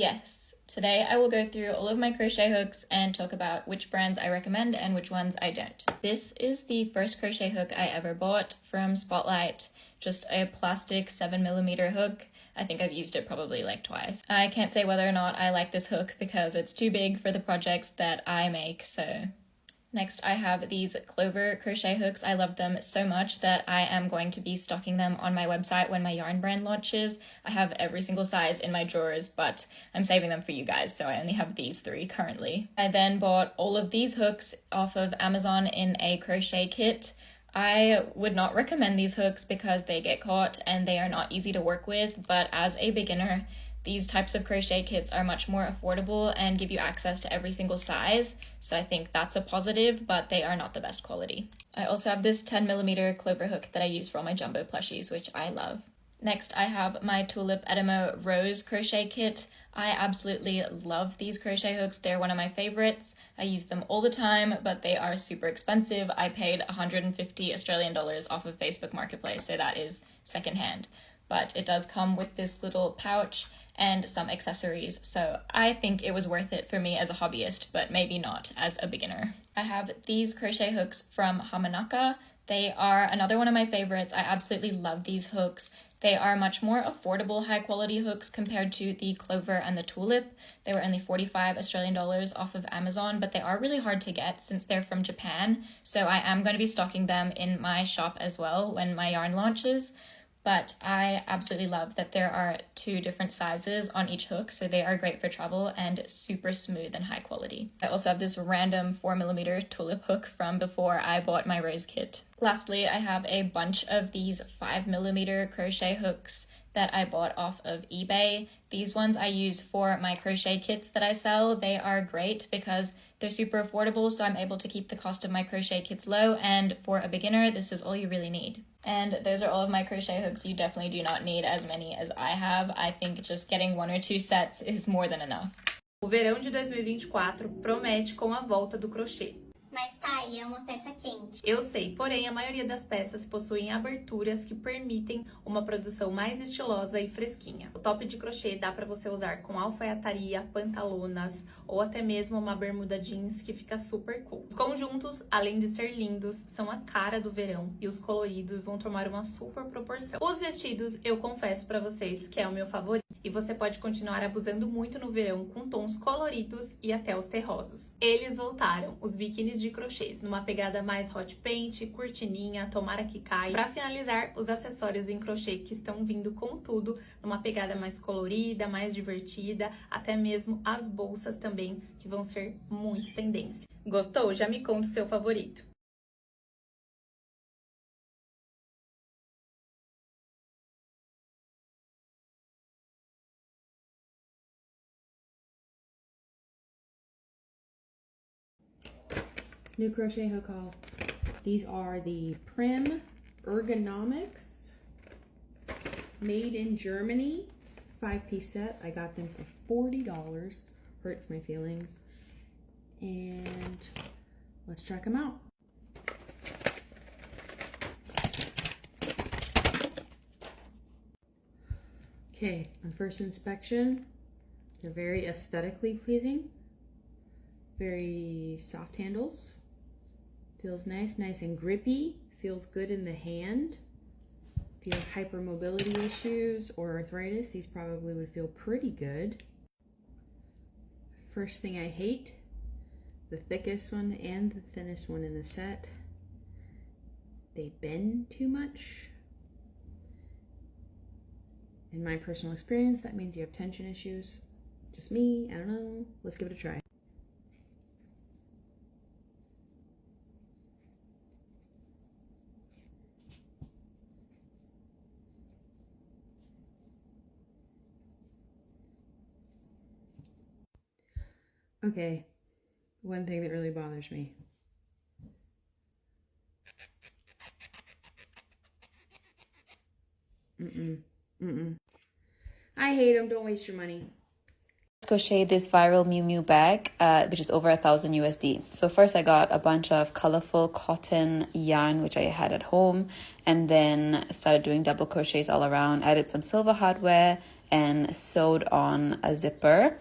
Yes, today I will go through all of my crochet hooks and talk about which brands I recommend and which ones I don't. This is the first crochet hook I ever bought from Spotlight, just a plastic 7mm hook. I think I've used it probably like twice. I can't say whether or not I like this hook because it's too big for the projects that I make, so... Next, I have these Clover crochet hooks. I love them so much that I am going to be stocking them on my website when my yarn brand launches. I have every single size in my drawers, but I'm saving them for you guys, so I only have these 3 currently. I then bought all of these hooks off of Amazon in a crochet kit. I would not recommend these hooks because they get caught and they are not easy to work with, but as a beginner, these types of crochet kits are much more affordable and give you access to every single size, so I think that's a positive, but they are not the best quality. I also have this 10mm clover hook that I use for all my jumbo plushies, which I love. Next, I have my Tulip Edemo Rose crochet kit. I absolutely love these crochet hooks. They're one of my favorites. I use them all the time, but they are super expensive. I paid 150 Australian dollars off of Facebook Marketplace, so that is secondhand. But it does come with this little pouch and some accessories, so I think it was worth it for me as a hobbyist, but maybe not as a beginner. I have these crochet hooks from Hamanaka. They are another one of my favorites. I absolutely love these hooks. They are much more affordable, high quality hooks compared to the Clover and the Tulip. They were only 45 Australian dollars off of Amazon, but they are really hard to get since they're from Japan, so I am going to be stocking them in my shop as well when my yarn launches. But I absolutely love that there are 2 different sizes on each hook, so they are great for travel and super smooth and high quality. I also have this random 4mm tulip hook from before I bought my rose kit. Lastly, I have a bunch of these 5mm crochet hooks that I bought off of eBay. These ones I use for my crochet kits that I sell. They are great because they're super affordable, so I'm able to keep the cost of my crochet kits low, and for a beginner, this is all you really need. And those are all of my crochet hooks. You definitely do not need as many as I have. I think just getting 1 or 2 sets is more than enough. O verão de 2024 promete com a volta do crochê. Mas tá aí, é uma peça quente. Eu sei, porém a maioria das peças possuem aberturas que permitem uma produção mais estilosa e fresquinha. O top de crochê dá para você usar com alfaiataria, pantalonas ou até mesmo uma bermuda jeans que fica super cool. Os conjuntos, além de ser lindos, são a cara do verão e os coloridos vão tomar uma super proporção. Os vestidos, eu confesso para vocês que é o meu favorito e você pode continuar abusando muito no verão com tons coloridos e até os terrosos. Eles voltaram, os biquínis de crochês, numa pegada mais hot paint, cortininha, tomara que caia. Para finalizar, os acessórios em crochê que estão vindo com tudo, numa pegada mais colorida, mais divertida, até mesmo as bolsas também, que vão ser muito tendência. Gostou? Já me conta o seu favorito. New crochet hook haul. These are the Prim Ergonomics, made in Germany, 5-piece set. I got them for $40. Hurts my feelings. And let's check them out. Okay, on first inspection, they're very aesthetically pleasing. Very soft handles. Feels nice, nice and grippy. Feels good in the hand. If you have hypermobility issues or arthritis, these probably would feel pretty good. First thing I hate, the thickest one and the thinnest one in the set. They bend too much. In my personal experience, that means you have tension issues. Just me, I don't know. Let's give it a try. Okay, one thing that really bothers me. I hate them, don't waste your money. Crochet this viral Miu Miu bag, which is over 1,000 USD. So first I got a bunch of colorful cotton yarn, which I had at home, and then started doing double crochets all around. Added some silver hardware and sewed on a zipper.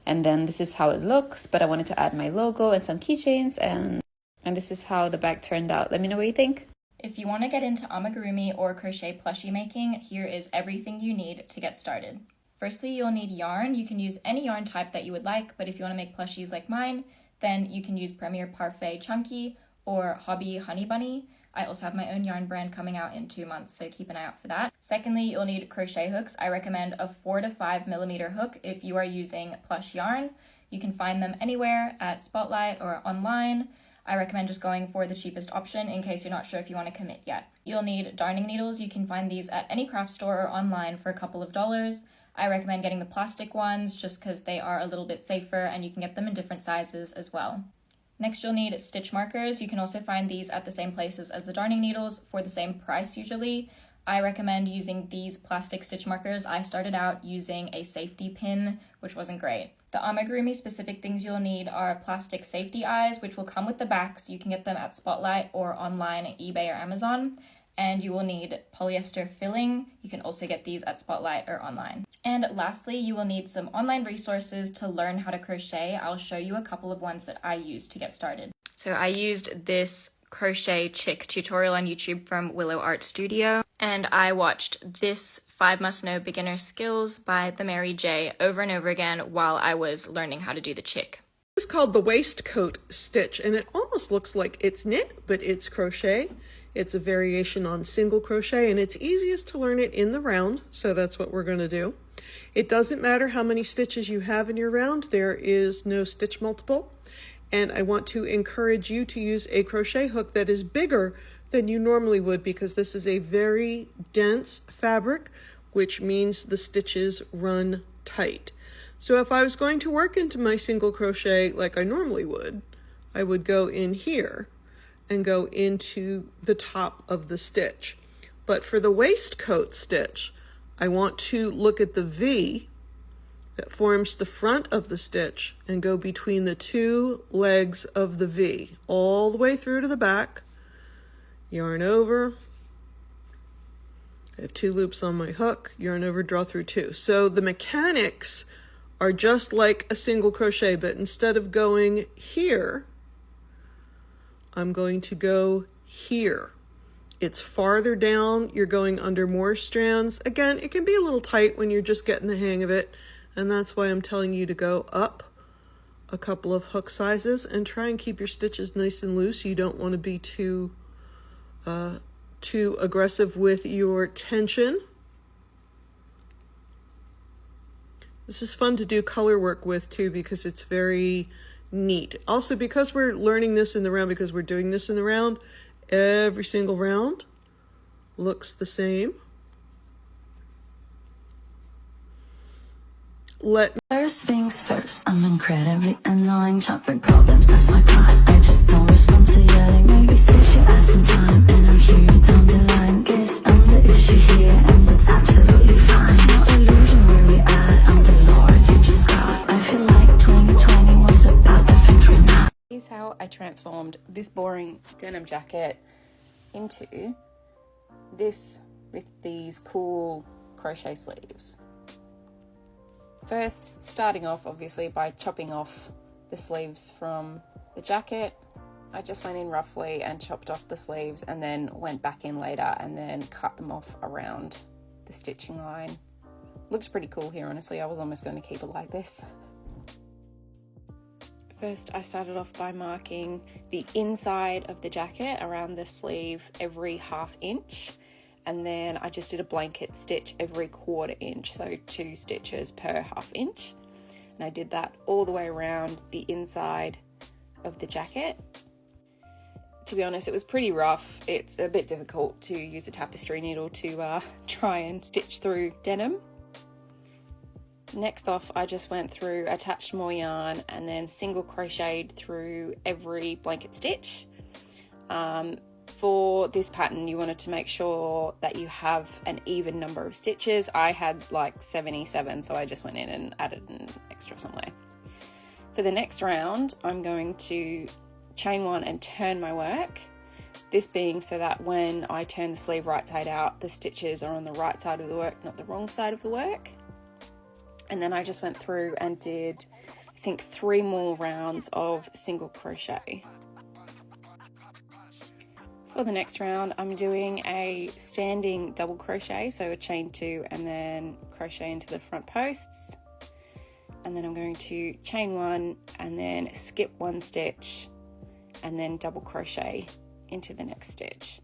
And then this is how it looks, but I wanted to add my logo and some keychains, and this is how the bag turned out. Let me know what you think. If you want to get into amigurumi or crochet plushie making, here is everything you need to get started. Firstly, you'll need yarn. You can use any yarn type that you would like, but if you want to make plushies like mine, then you can use Premier Parfait Chunky or Hobby Honey Bunny. I also have my own yarn brand coming out in 2 months, so keep an eye out for that. Secondly, you'll need crochet hooks. I recommend a 4 to 5 millimeter hook if you are using plush yarn. You can find them anywhere at Spotlight or online. I recommend just going for the cheapest option in case you're not sure if you want to commit yet. You'll need darning needles. You can find these at any craft store or online for a couple of dollars. I recommend getting the plastic ones just because they are a little bit safer and you can get them in different sizes as well. Next, you'll need stitch markers. You can also find these at the same places as the darning needles for the same price usually. I recommend using these plastic stitch markers. I started out using a safety pin, which wasn't great. The amigurumi specific things you'll need are plastic safety eyes, which will come with the backs. You can get them at Spotlight or online at eBay or Amazon. And you will need polyester filling. You can also get these at Spotlight or online. And lastly, you will need some online resources to learn how to crochet. I'll show you a couple of ones that I used to get started. So I used this crochet chick tutorial on YouTube from Willow Art Studio, and I watched this 5 Must Know Beginner Skills by the Mary J over and over again while I was learning how to do the chick. It's called the waistcoat stitch, and it almost looks like it's knit, but it's crochet. It's a variation on single crochet, and it's easiest to learn it in the round, so that's what we're going to do. It doesn't matter how many stitches you have in your round, there is no stitch multiple, and I want to encourage you to use a crochet hook that is bigger than you normally would, because this is a very dense fabric, which means the stitches run tight. So if I was going to work into my single crochet like I normally would, I would go in here and go into the top of the stitch. But for the waistcoat stitch, I want to look at the V that forms the front of the stitch and go between the 2 legs of the V all the way through to the back, yarn over. I have 2 loops on my hook, yarn over, draw through 2. So the mechanics are just like a single crochet, but instead of going here, I'm going to go here. It's farther down, you're going under more strands. Again, it can be a little tight when you're just getting the hang of it, and that's why I'm telling you to go up a couple of hook sizes and try and keep your stitches nice and loose. You don't want to be too aggressive with your tension. This is fun to do color work with too, because it's very neat. Also, because we're learning this in the round, because we're doing this in the round, every single round looks the same. First things first, I'm incredibly annoying, chopping problems, that's my crime. I just don't respond to yelling, maybe sit your ass in time, and I'll hear you down the line. Guess I'm the issue here, and that's absolutely fine. No illusion where we at, I'm the Lord, you just got. I feel like 2020 was about to fix right now. Here's how I transformed this boring denim jacket into this with these cool crochet sleeves. First, starting off obviously by chopping off the sleeves from the jacket. I just went in roughly and chopped off the sleeves, and then went back in later and then cut them off around the stitching line. Looks pretty cool here, honestly. I was almost going to keep it like this. First, I started off by marking the inside of the jacket around the sleeve every ½ inch. And then I just did a blanket stitch every ¼ inch, so 2 stitches per ½ inch. And I did that all the way around the inside of the jacket. To be honest, it was pretty rough. It's a bit difficult to use a tapestry needle to try and stitch through denim. Next off, I just went through, attached more yarn, and then single crocheted through every blanket stitch. For this pattern, you wanted to make sure that you have an even number of stitches. I had like 77, so I just went in and added an extra somewhere. For the next round, I'm going to chain 1 and turn my work. This being so that when I turn the sleeve right side out, the stitches are on the right side of the work, not the wrong side of the work. And then I just went through and did, I think, 3 more rounds of single crochet. For the next round, I'm doing a standing double crochet, so a chain 2 and then crochet into the front posts. And then I'm going to chain 1 and then skip 1 stitch and then double crochet into the next stitch.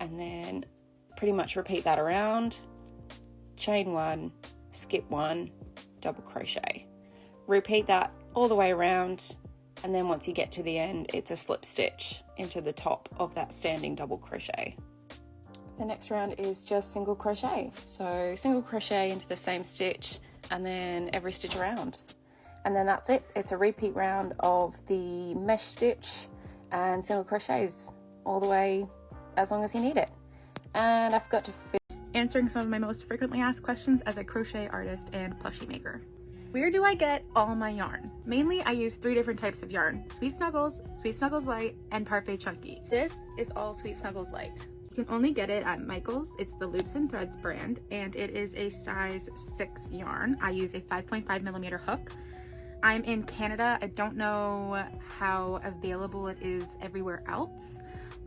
And then pretty much repeat that around, chain 1, skip 1, double crochet. Repeat that all the way around, and then once you get to the end, it's a slip stitch into the top of that standing double crochet. The next round is just single crochet. So single crochet into the same stitch and then every stitch around. And then that's it. It's a repeat round of the mesh stitch and single crochets all the way as long as you need it. And I forgot to Answering some of my most frequently asked questions as a crochet artist and plushie maker. Where do I get all my yarn? Mainly I use 3 different types of yarn: Sweet Snuggles Light, and Parfait Chunky. This is all Sweet Snuggles Light. You can only get it at Michael's. It's the Loops and Threads brand, and it is a size 6 yarn. I use a 5.5mm hook. I'm in Canada. I don't know how available it is everywhere else,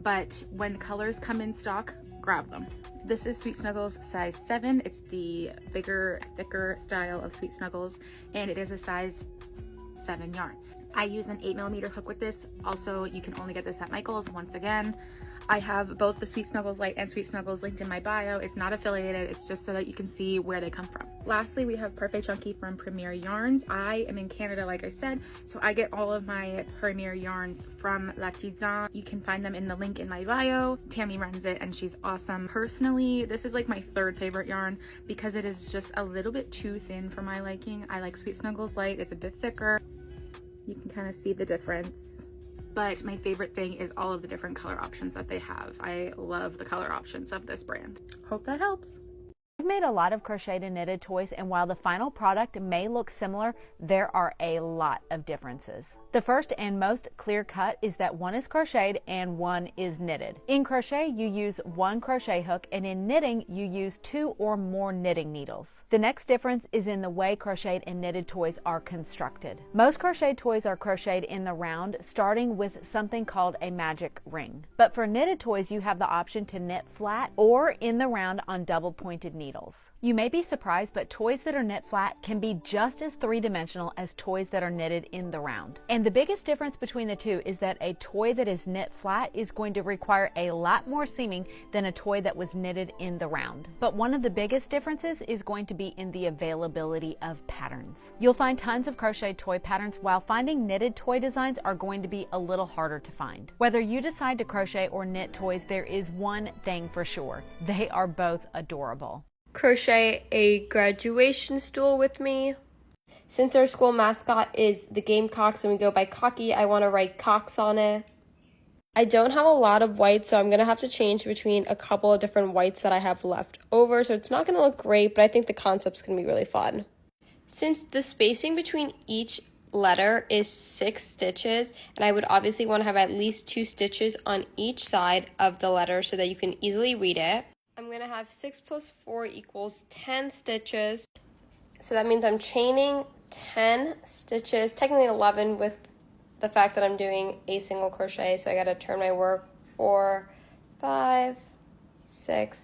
but when colors come in stock, grab them. This is Sweet Snuggles size 7. It's the bigger, thicker style of Sweet Snuggles, and it is a size 7 yarn. I use an 8mm hook with this. Also, you can only get this at Michael's. Once again, I have both the Sweet Snuggles Light and Sweet Snuggles linked in my bio. It's not affiliated, it's just so that you can see where they come from. Lastly, we have Parfait Chunky from Premier Yarns. I am in Canada, like I said, so I get all of my Premier yarns from L'Artisan. You can find them in the link in my bio. Tammy runs it and she's awesome. Personally, this is like my 3rd favorite yarn because it is just a little bit too thin for my liking. I like Sweet Snuggles Light. It's a bit thicker. You can kind of see the difference. But my favorite thing is all of the different color options that they have. I love the color options of this brand. Hope that helps. I've made a lot of crocheted and knitted toys, and while the final product may look similar, there are a lot of differences. The first and most clear cut is that one is crocheted and one is knitted. In crochet, you use 1 crochet hook, and in knitting, you use 2 or more knitting needles. The next difference is in the way crocheted and knitted toys are constructed. Most crocheted toys are crocheted in the round, starting with something called a magic ring. But for knitted toys, you have the option to knit flat or in the round on double pointed needles. You may be surprised, but toys that are knit flat can be just as 3-dimensional as toys that are knitted in the round. And the biggest difference between the two is that a toy that is knit flat is going to require a lot more seaming than a toy that was knitted in the round. But one of the biggest differences is going to be in the availability of patterns. You'll find tons of crocheted toy patterns, while finding knitted toy designs are going to be a little harder to find. Whether you decide to crochet or knit toys, there is one thing for sure: they are both adorable. Crochet a graduation stool with me. Since our school mascot is the Gamecocks and we go by Cocky, I want to write Cox on it. I don't have a lot of whites, so I'm going to have to change between a couple of different whites that I have left over, so it's not going to look great, but I think the concept's going to be really fun. Since the spacing between each letter is 6 stitches, and I would obviously want to have at least 2 stitches on each side of the letter so that you can easily read it, I'm going to have 6 plus 4 equals 10 stitches. So that means I'm chaining 10 stitches, technically 11 with the fact that I'm doing a single crochet. So I got to turn my work 4, 5, 6.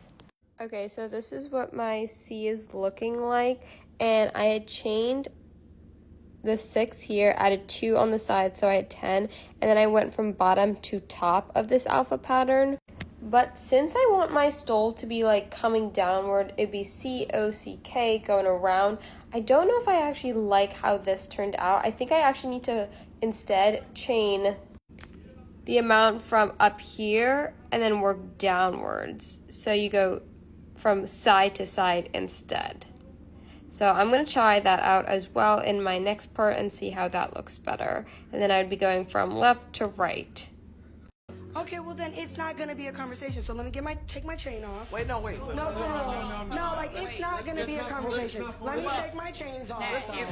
Okay, so this is what my C is looking like. And I had chained the 6 here, added 2 on the side, so I had 10. And then I went from bottom to top of this alpha pattern. But since I want my stole to be like coming downward, it'd be C-O-C-K going around. I don't know if I actually like how this turned out. I think I actually need to instead chain the amount from up here and then work downwards. So you go from side to side instead. So I'm going to try that out as well in my next part and see how that looks better. And then I'd be going from left to right. Okay, well then it's not gonna be a conversation. So let me take my chain off. Wait, no. No, like it's not gonna be a conversation. Let me take my chains off.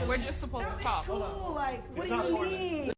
We're just supposed to talk. Cool. Like, what do you mean?